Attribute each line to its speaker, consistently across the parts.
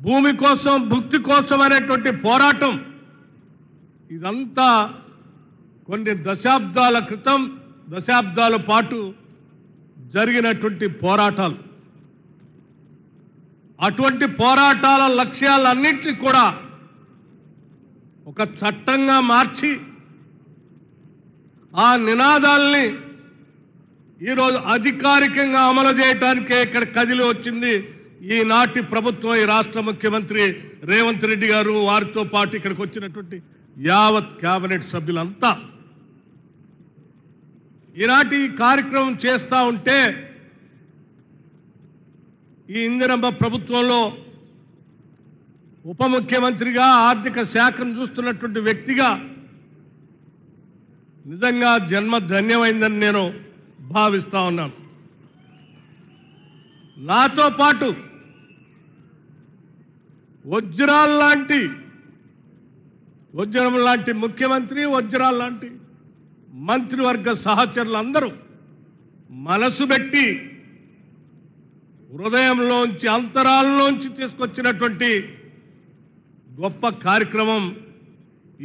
Speaker 1: భూమి కోసం భుక్తి కోసం అనేటువంటి పోరాటం ఇదంతా కొన్ని దశాబ్దాల క్రితం దశాబ్దాల పాటు జరిగినటువంటి పోరాటాలు. అటువంటి పోరాటాల లక్ష్యాలన్నింటినీ కూడా ఒక చట్టంగా మార్చి ఆ నినాదాల్ని ఈరోజు అధికారికంగా అమలు చేయడానికే ఇక్కడ కదిలి వచ్చింది ఈనాటి ప్రభుత్వం, ఈ రాష్ట్ర ముఖ్యమంత్రి రేవంత్ రెడ్డి గారు, వారితో పాటు ఇక్కడికి వచ్చినటువంటి యావత్ కేబినెట్ సభ్యులంతా. ఈనాటి కార్యక్రమం చేస్తూ ఉంటే ఈ ఇందిరమ్మ ప్రభుత్వంలో ఉప ముఖ్యమంత్రిగా ఆర్థిక శాఖను చూస్తున్నటువంటి వ్యక్తిగా నిజంగా జన్మ ధన్యమైందని నేను భావిస్తా ఉన్నాను. నాతో పాటు వజ్రం లాంటి ముఖ్యమంత్రి, వజ్రాల లాంటి మంత్రివర్గ సహచరులందరూ మనసు పెట్టి హృదయంలోంచి అంతరాల్లోంచి తీసుకొచ్చినటువంటి గొప్ప కార్యక్రమం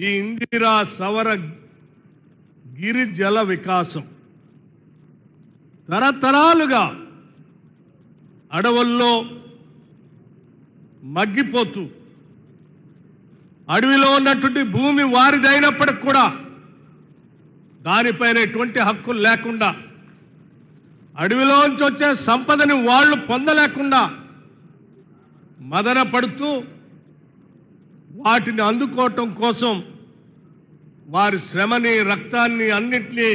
Speaker 1: ఈ ఇందిరా సవర గిరిజల వికాసం. తరతరాలుగా అడవుల్లో మగ్గిపోతూ అడవిలో ఉన్నటువంటి భూమి వారిదైనప్పటికి కూడా దానిపైన ఎటువంటి హక్కులు లేకుండా, అడవిలోంచి వచ్చే సంపదని వాళ్ళు పొందలేకుండా మదన పడుతూ వాటిని అందుకోవటం కోసం వారి శ్రమని, రక్తాన్ని అన్నింటినీ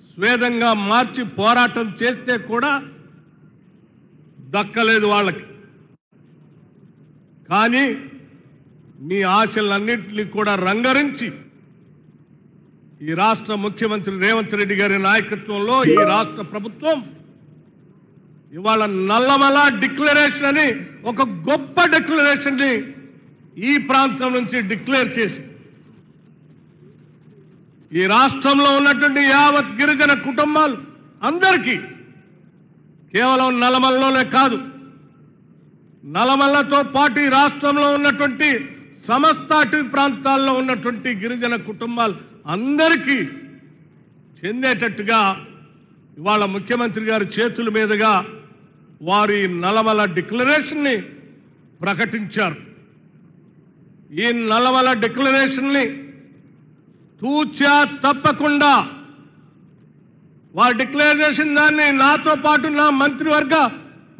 Speaker 1: స్వేదంగా మార్చి పోరాటం చేస్తే కూడా దక్కలేదు వాళ్ళకి. కానీ మీ ఆశలన్నింటినీ కూడా రంగరించి ఈ రాష్ట్ర ముఖ్యమంత్రి రేవంత్ రెడ్డి గారి నాయకత్వంలో ఈ రాష్ట్ర ప్రభుత్వం ఇవాళ నల్లమల డిక్లరేషన్ అని ఒక గొప్ప డిక్లరేషన్ని ఈ ప్రాంతం నుంచి డిక్లేర్ చేసి ఈ రాష్ట్రంలో ఉన్నటువంటి యావత్ గిరిజన కుటుంబాలు అందరికీ, కేవలం నల్లమలలోనే కాదు, నల్లమలతో పాటు ఈ రాష్ట్రంలో ఉన్నటువంటి సమస్త అటవీ ప్రాంతాల్లో ఉన్నటువంటి గిరిజన కుటుంబాలు అందరికీ చెందేటట్టుగా ఇవాళ ముఖ్యమంత్రి గారి చేతుల మీదుగా వారు ఈ నల్లమల డిక్లరేషన్ని ప్రకటించారు. ఈ నల్లమల డిక్లరేషన్ని తూచా తప్పకుండా వారు డిక్లేర్ చేసిన దాన్ని నాతో పాటు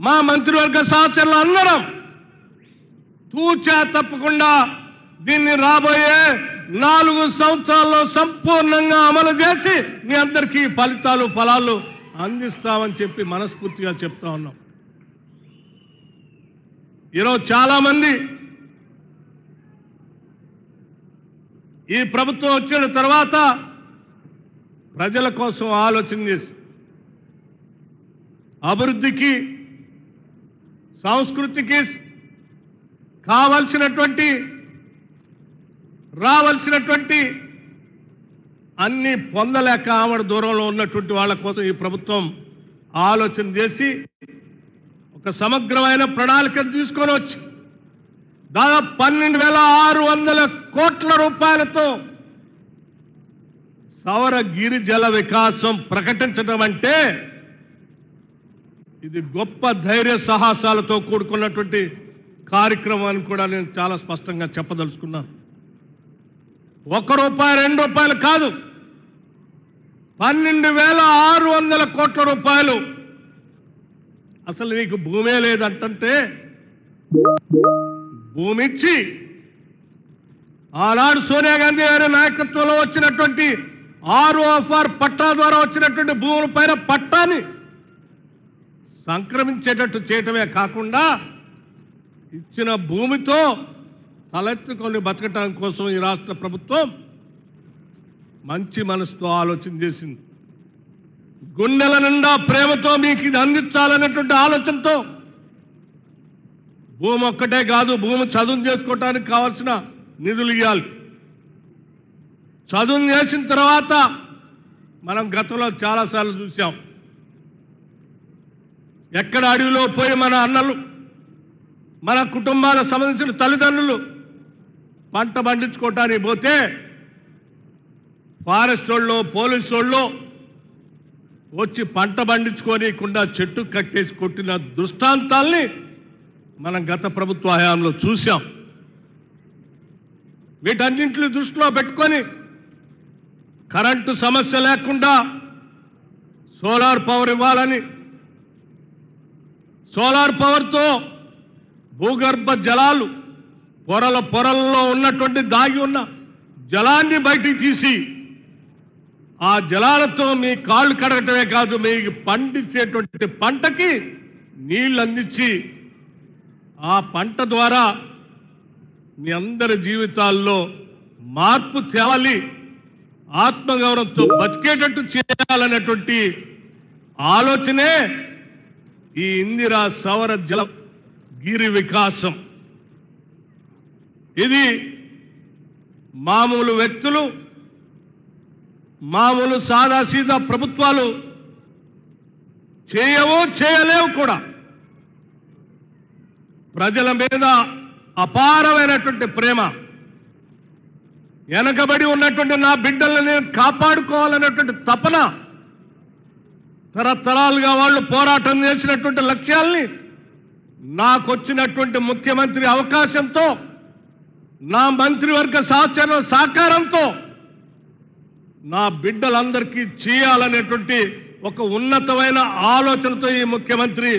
Speaker 1: మా మంత్రివర్గ సహచరులు అందరం తూచా తప్పకుండా దీన్ని రాబోయే 4 సంవత్సరాల్లో సంపూర్ణంగా అమలు చేసి మీ అందరికీ ఫలాలు అందిస్తామని చెప్పి మనస్ఫూర్తిగా చెప్తా ఉన్నాం. ఈరోజు చాలా మంది ఈ ప్రభుత్వం వచ్చిన తర్వాత ప్రజల కోసం ఆలోచన చేసి అభివృద్ధికి, సంస్కృతికి రావాల్సినటువంటి అన్ని పొందలేక ఆమడ దూరంలో ఉన్నటువంటి వాళ్ళ కోసం ఈ ప్రభుత్వం ఆలోచన చేసి ఒక సమగ్రమైన ప్రణాళికను తీసుకొని వచ్చి దాదాపు 12,600 కోట్ల రూపాయలతో సౌర గిరిజల వికాసం ప్రకటించడం అంటే ఇది గొప్ప ధైర్య సాహసాలతో కూడుకున్నటువంటి కార్యక్రమం అని కూడా నేను చాలా స్పష్టంగా చెప్పదలుచుకున్నాను. ₹1, ₹2 కాదు, 12,600 కోట్ల రూపాయలు. అసలు నీకు భూమే లేదంటే భూమి ఇచ్చి ఆనాడు సోనియా గాంధీ గారి నాయకత్వంలో వచ్చినటువంటి ROFR పట్టా ద్వారా వచ్చినటువంటి భూముల పైన పట్టాన్ని సంక్రమించేటట్టు చేయటమే కాకుండా ఇచ్చిన భూమితో తలెత్తుకొని బతకటం కోసం ఈ రాష్ట్ర ప్రభుత్వం మంచి మనసుతో ఆలోచన చేసింది. గుండెల నిండా ప్రేమతో మీకు ఇది అందించాలనేటువంటి ఆలోచనతో భూమి ఒక్కటే కాదు, భూమి చదువు చేసుకోవటానికి కావాల్సిన నిధులు ఇవ్వాలి. చదువు చేసిన తర్వాత మనం గతంలో చాలాసార్లు చూసాం, ఎక్కడ అడవిలో పోయి మన అన్నలు మన కుటుంబాలకు సంబంధించిన తల్లిదండ్రులు పంట పండించుకోవటానికి పోతే ఫారెస్ట్ వాళ్ళు పోలీసు వాళ్ళు వచ్చి పంట పండించుకోనికుండా చెట్టు కట్టేసి కొట్టిన దృష్టాంతాల్ని మనం గత ప్రభుత్వ హయాంలో చూశాం. వీటన్నింటిని దృష్టిలో పెట్టుకొని కరెంటు సమస్య లేకుండా సోలార్ పవర్ ఇవ్వాలని, సోలార్ పవర్తో భూగర్భ జలాలు పొరల్లో ఉన్నటువంటి దాగి ఉన్న జలాన్ని బయటికి తీసి ఆ జలాలతో మీ కాళ్ళు కడగటమే కాదు, మీకు పండించేటువంటి పంటకి నీళ్లు అందించి ఆ పంట ద్వారా మీ అందరి జీవితాల్లో మార్పు తేవాలి, ఆత్మగౌరవంతో బతికేటట్టు చేయాలనేటువంటి ఆలోచనే ఈ ఇందిరా సౌర జల గిరి వికాసం. ఇది మామూలు వ్యక్తులు, మామూలు సాదాసీదా ప్రభుత్వాలు చేయలేవు కూడా. ప్రజల మీద అపారమైనటువంటి ప్రేమ, వెనకబడి ఉన్నటువంటి నా బిడ్డలను నేను కాపాడుకోవాలనేటువంటి తపన, తరతరాలుగా వాళ్ళు పోరాటం చేసినటువంటి లక్ష్యాల్ని నాకొచ్చినటువంటి ముఖ్యమంత్రి అవకాశంతో, నా మంత్రివర్గ సహకారంతో నా బిడ్డలందరికీ చేయాలనేటువంటి ఒక ఉన్నతమైన ఆలోచనతో ఈ ముఖ్యమంత్రి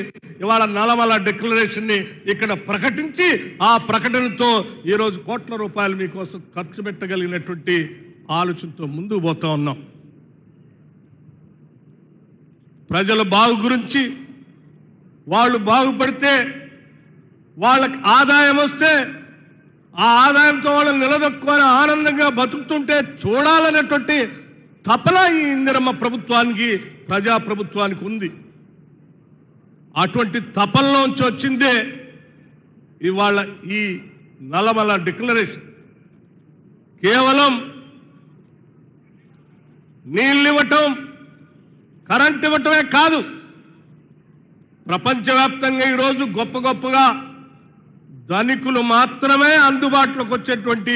Speaker 1: ఇవాళ నల్లమల డిక్లరేషన్ ని ఇక్కడ ప్రకటించి ఆ ప్రకటనతో ఈరోజు కోట్ల రూపాయలు మీకోసం ఖర్చు పెట్టగలిగినటువంటి ఆలోచనతో ముందుకు పోతా ఉన్నాం. ప్రజల బాగు గురించి, వాళ్ళు బాగుపడితే, వాళ్ళకి ఆదాయం వస్తే ఆ ఆదాయంతో వాళ్ళని నిలదొక్కుని ఆనందంగా బతుకుతుంటే చూడాలనేటువంటి తపన ఈ ఇందిరమ్మ ప్రభుత్వానికి, ప్రజాప్రభుత్వానికి ఉంది. అటువంటి తపనలోంచి వచ్చిందే ఇవాళ ఈ నల్లమల డిక్లరేషన్. కేవలం నీళ్ళు ఇవ్వటం, కరెంట్ ఇవ్వటమే కాదు, ప్రపంచవ్యాప్తంగా ఈరోజు గొప్పగా ధనికులు మాత్రమే అందుబాటులోకి వచ్చేటువంటి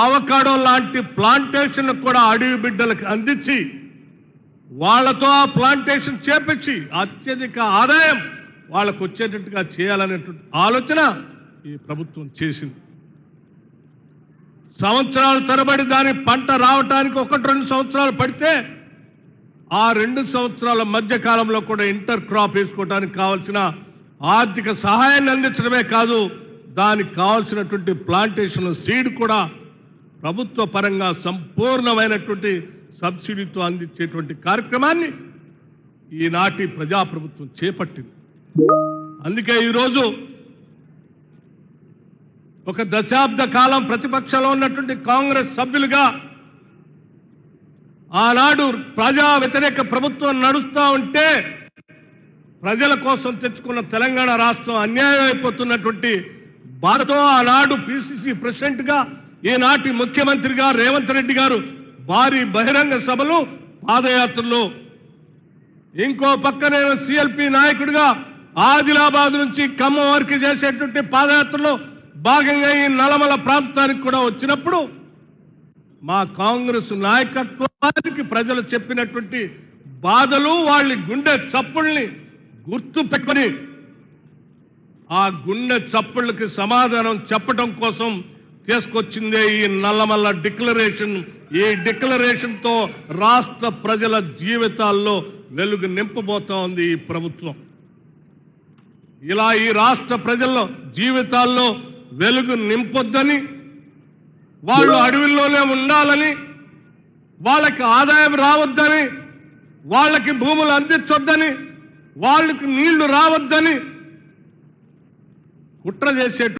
Speaker 1: ఆవకాడో లాంటి ప్లాంటేషన్ కూడా అడవి బిడ్డలకు అందించి వాళ్లతో ఆ ప్లాంటేషన్ చేపించి అత్యధిక ఆదాయం వాళ్ళకు వచ్చేటట్టుగా చేయాలనేటువంటి ఆలోచన ఈ ప్రభుత్వం చేసింది. సంవత్సరాల తరబడి దాని పంట రావటానికి 1-2 సంవత్సరాలు పడితే ఆ 2 సంవత్సరాల మధ్య కాలంలో కూడా ఇంటర్ క్రాప్ వేసుకోవడానికి కావాల్సిన ఆర్థిక సహాయాన్ని అందించడమే కాదు, దానికి కావాల్సినటువంటి ప్లాంటేషన్ సీడ్ కూడా ప్రభుత్వ పరంగా సంపూర్ణమైనటువంటి సబ్సిడీతో అందించేటువంటి కార్యక్రమాన్ని ఈనాటి ప్రజాప్రభుత్వం చేపట్టింది. అందుకే ఈరోజు ఒక దశాబ్ద కాలం ప్రతిపక్షంలో ఉన్నటువంటి కాంగ్రెస్ సభ్యులుగా ఆనాడు ప్రజా వ్యతిరేక ప్రభుత్వం నడుస్తూ ఉంటే ప్రజల కోసం తెచ్చుకున్న తెలంగాణ రాష్ట్రం అన్యాయం అయిపోతున్నటువంటి బాధతో ఆనాడు పిసిసి ప్రెసిడెంట్ గా, ఈనాటి ముఖ్యమంత్రిగా రేవంత్ రెడ్డి గారు భారీ బహిరంగ సభలు, పాదయాత్రలు, ఇంకో పక్క నేను సిఎల్పి నాయకుడిగా ఆదిలాబాద్ నుంచి ఖమ్మం వరకు చేసేటువంటి పాదయాత్రలో భాగంగా ఈ నల్లమల ప్రాంతానికి కూడా వచ్చినప్పుడు మా కాంగ్రెస్ నాయకత్వానికి ప్రజలు చెప్పినటువంటి బాధలు, వాళ్ళ గుండె చప్పుల్ని గుర్తు పెట్టుకొని ఆ గుండె చప్పుళ్ళకి సమాధానం చెప్పడం కోసం తీసుకొచ్చిందే ఈ నల్లమల్ల డిక్లరేషన్. ఈ డిక్లరేషన్ తో రాష్ట్ర ప్రజల జీవితాల్లో వెలుగు నింపబోతా ఉంది ఈ ప్రభుత్వం. ఇలా ఈ రాష్ట్ర ప్రజల జీవితాల్లో వెలుగు నింపొద్దని, వాళ్ళు అడవుల్లోనే ఉండాలని, వాళ్ళకి ఆదాయం రావద్దని, వాళ్ళకి భూములు అందించొద్దని, వాళ్ళకి నీళ్లు రావద్దని కుట్ర చేసే